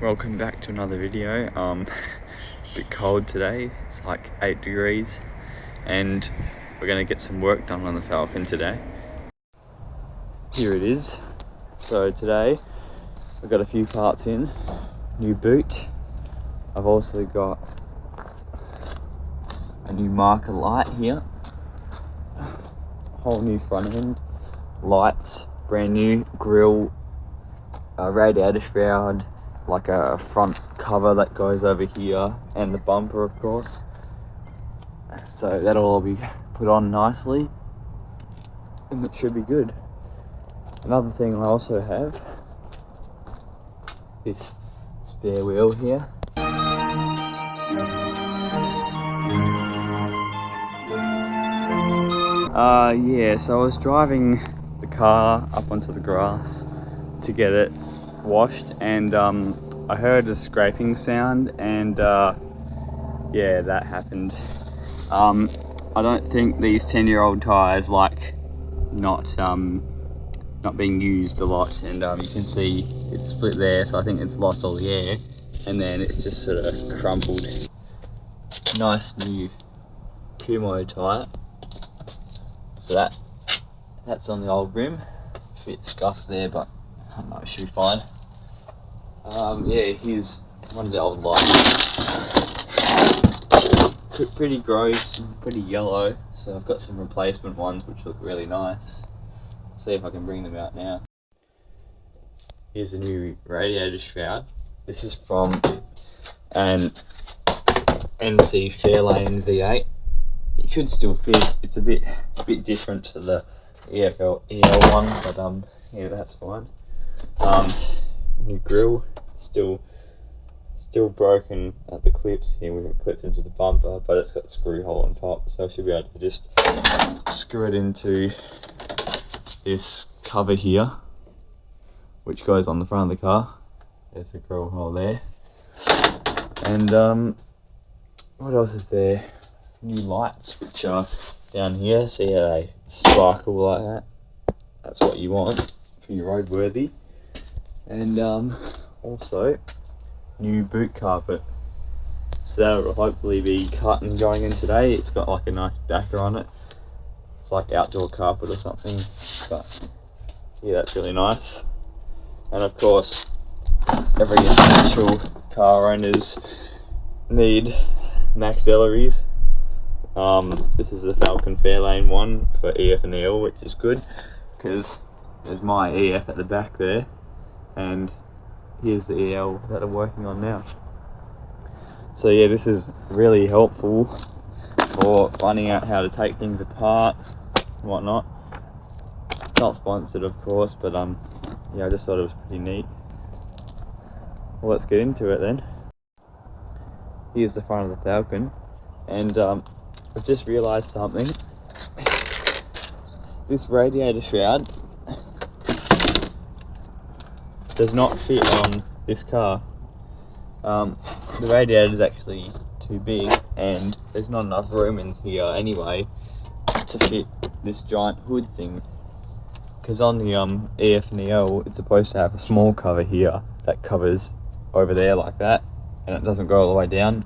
Welcome back to another video. A bit cold today, it's like 8 degrees and we're going to get some work done on the Falcon today. Here it is. So today I've got a few parts in, new boot. I've also got a new marker light here, whole new front end, lights, brand new grille, radiator shroud, like a front cover that goes over here, and the bumper of course. So that'll all be put on nicely and it should be good. Another thing I also have, this spare wheel here. Yeah, so I was driving the car up onto the grass to get it washed, and I heard a scraping sound, and yeah, that happened. I don't think these 10-year-old tyres like not being used a lot, and you can see it's split there, so I think it's lost all the air, and then it's just sort of crumpled. Nice new Kumo tyre, so that's on the old rim. A bit scuffed there, but I don't know, it should be fine. Yeah, here's one of the old lights. Pretty gross and pretty yellow, so I've got some replacement ones which look really nice. See if I can bring them out now. Here's the new radiator shroud. This is from an NC Fairlane V8. It should still fit. It's a bit different to the EL one, but yeah, that's fine. New grille, still broken at the clips here. We've got clips into the bumper, but it's got a screw hole on top, so I should be able to just screw it into this cover here, which goes on the front of the car. There's the grill hole there. And what else is there? New lights, which are down here. See how they sparkle like that? That's what you want for your roadworthy. And also new boot carpet, so that'll hopefully be cut and going in today. It's got like a nice backer on it. It's like outdoor carpet or something, but yeah, that's really nice. And of course, every essential car owners need maxillaries. This is the Falcon Fairlane one for EF and EL, which is good because there's my EF at the back there, and here's the EL that I'm working on now. So yeah, this is really helpful for finding out how to take things apart and whatnot. Not sponsored of course, but yeah, I just thought it was pretty neat. Well, let's get into it then. Here's the front of the Falcon, and I've just realised something. This radiator shroud does not fit on this car. The radiator is actually too big, and there's not enough room in here anyway to fit this giant hood thing. Because on the EF and EL, it's supposed to have a small cover here that covers over there like that, and it doesn't go all the way down.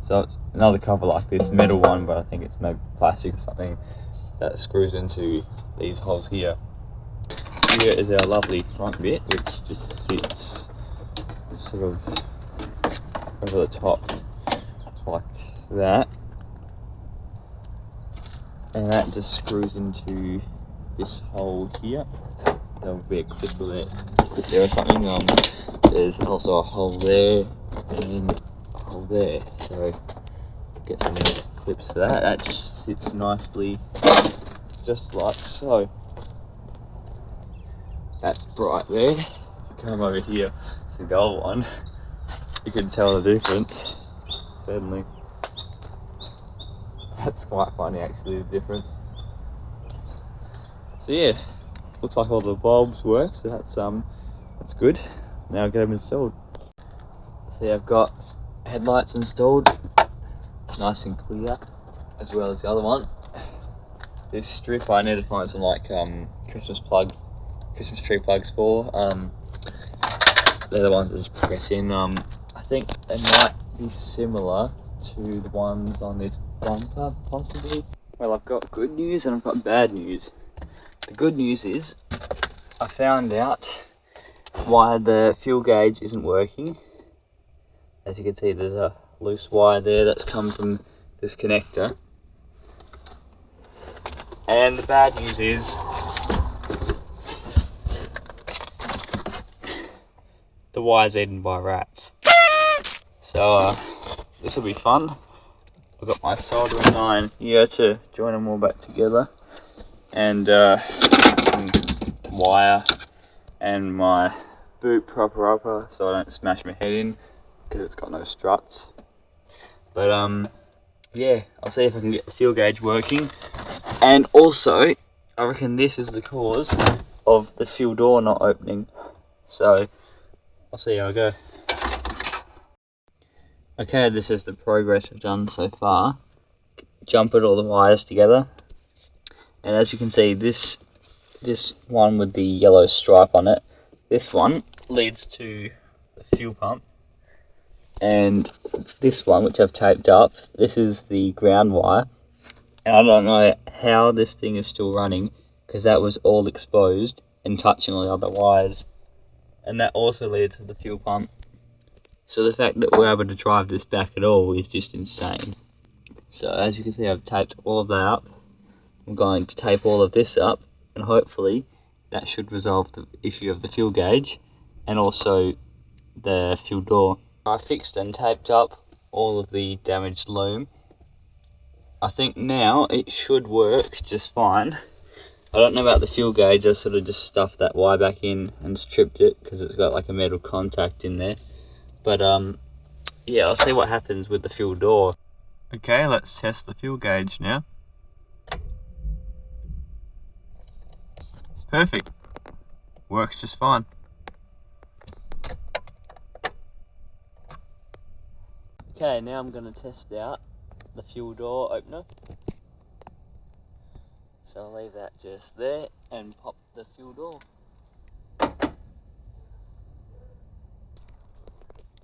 So it's another cover like this, metal one, but I think it's maybe plastic or something, that screws into these holes here. Here is our lovely front bit, which just sits sort of over the top like that, and that just screws into this hole here. There'll be a clip there or something. There's also a hole there and a hole there, so get some clips for that. That just sits nicely, just like so. That's bright there. Come over here, it's the gold one. You can tell the difference, certainly. That's quite funny actually, the difference. So yeah, looks like all the bulbs work, so that's good. Now get them installed. See, I've got headlights installed, nice and clear, as well as the other one. This strip I need to find some like Christmas tree plugs for. they're the ones that just press in. I think they might be similar to the ones on this bumper, possibly. Well, I've got good news and I've got bad news. The good news is I found out why the fuel gauge isn't working. As you can see, there's a loose wire there that's come from this connector. And the bad news is the wire's eaten by rats. So this will be fun. I've got my soldering iron here to join them all back together, and some wire and my boot proper upper so I don't smash my head in because it's got no struts. But yeah, I'll see if I can get the fuel gauge working. And also, I reckon this is the cause of the fuel door not opening. So I'll see how I go. Okay, this is the progress I've done so far. Jumpered all the wires together, and as you can see, this one with the yellow stripe on it, this one leads to the fuel pump, and this one, which I've taped up, this is the ground wire. And I don't know how this thing is still running because that was all exposed and touching all the other wires, and that also leads to the fuel pump. So the fact that we're able to drive this back at all is just insane. So as you can see, I've taped all of that up. I'm going to tape all of this up, and hopefully that should resolve the issue of the fuel gauge and also the fuel door. I fixed and taped up all of the damaged loom. I think now it should work just fine. I don't know about the fuel gauge. I sort of just stuffed that wire back in and stripped it because it's got like a metal contact in there. But yeah, I'll see what happens with the fuel door. Okay, let's test the fuel gauge now. Perfect. Works just fine. Okay, now I'm going to test out the fuel door opener. So I'll leave that just there and pop the fuel door.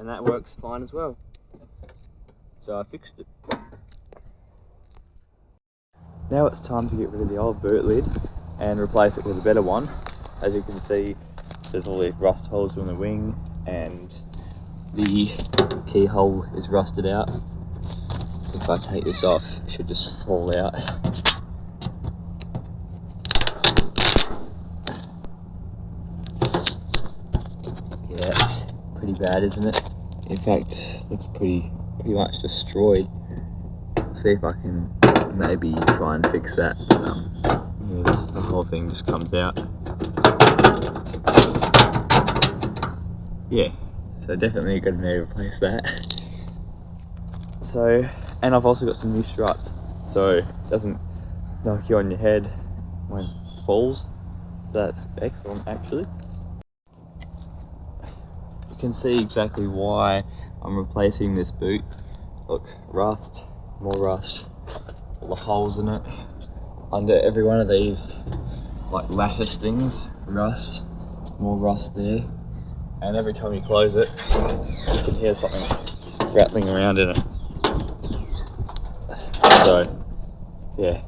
And that works fine as well. So I fixed it. Now it's time to get rid of the old boot lid and replace it with a better one. As you can see, there's all these rust holes on the wing and the keyhole is rusted out. If I take this off, it should just fall out. Yeah, it's pretty bad, isn't it? In fact, it looks pretty much destroyed. I'll see if I can maybe try and fix that. Yeah, the whole thing just comes out. Yeah, so definitely going to need to replace that. So, and I've also got some new struts, so it doesn't knock you on your head when it falls. So that's excellent, actually. You can see exactly why I'm replacing this boot. Look, rust, more rust, all the holes in it. Under every one of these, like lattice things, rust, more rust there. And every time you close it, you can hear something rattling around in it. So, yeah.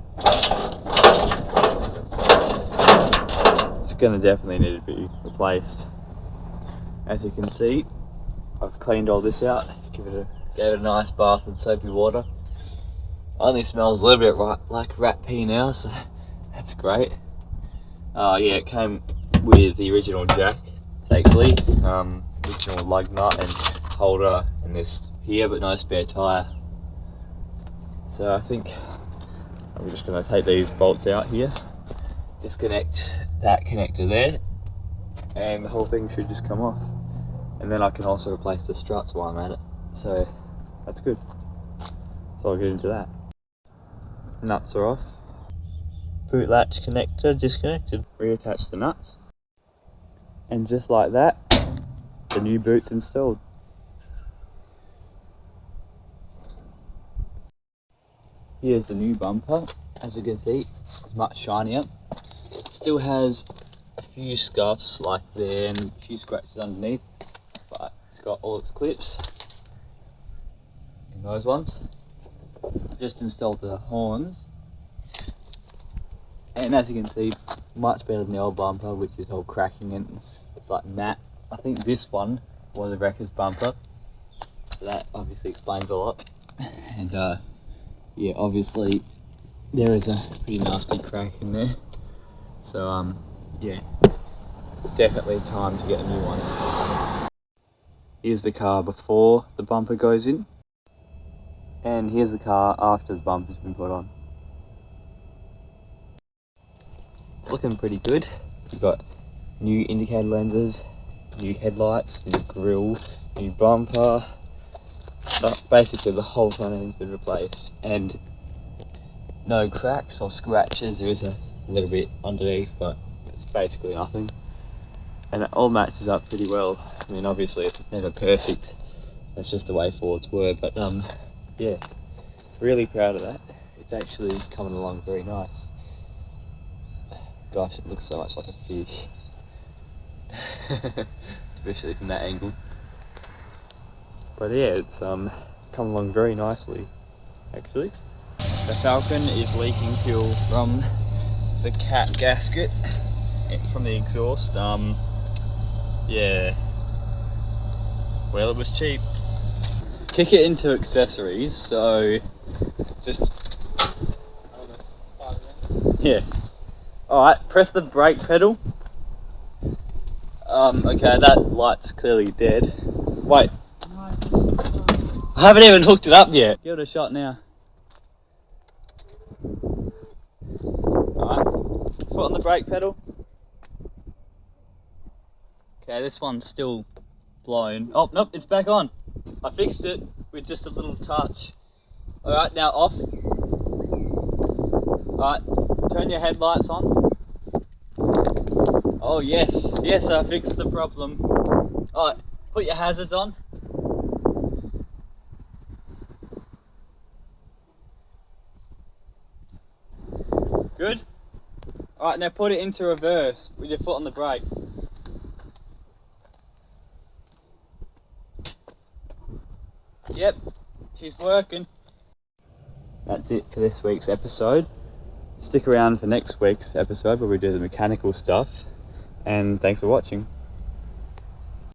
It's gonna definitely need to be replaced. As you can see, I've cleaned all this out, gave it a nice bath with soapy water. Only smells a little bit like rat pee now, so that's great. Yeah, it came with the original jack, thankfully. Original lug nut and holder and this here, but no spare tyre. So I think I'm just going to take these bolts out here, disconnect that connector there, and the whole thing should just come off. And then I can also replace the struts while I'm at it. So that's good. So I'll get into that. Nuts are off. Boot latch connector disconnected. Reattach the nuts. And just like that, the new boot's installed. Here's the new bumper. As you can see, it's much shinier. It still has a few scuffs like there and a few scratches underneath. got all its clips in those ones. Just installed the horns, and as you can see, much better than the old bumper, which is all cracking and it's like matte. I think this one was a wrecker's bumper, so that obviously explains a lot. And yeah, obviously there is a pretty nasty crack in there, so yeah, definitely time to get a new one. Here's the car before the bumper goes in, and here's the car after the bumper's been put on. It's looking pretty good. You've got new indicator lenses, new headlights, new grille, new bumper. Basically the whole front end's been replaced, and no cracks or scratches. There is a little bit underneath, but it's basically nothing. And it all matches up pretty well. I mean, obviously it's never perfect. That's just the way Fords were, but yeah, really proud of that. It's actually coming along very nice. Gosh, it looks so much like a fish. Especially from that angle. But yeah, it's come along very nicely, actually. The Falcon is leaking fuel from the cat gasket, from the exhaust. Yeah. Well, it was cheap. Kick it into accessories, so just... Yeah. Alright, press the brake pedal. Okay, that light's clearly dead. Wait. I haven't even hooked it up yet. Give it a shot now. Alright, foot on the brake pedal. Okay, this one's still blown. Oh, nope, it's back on. I fixed it with just a little touch. Alright, now off. Alright, turn your headlights on. Oh yes, yes, I fixed the problem. Alright, put your hazards on. Good? Alright, now put it into reverse with your foot on the brake. Yep, she's working. That's it for this week's episode. Stick around for next week's episode where we do the mechanical stuff. And thanks for watching.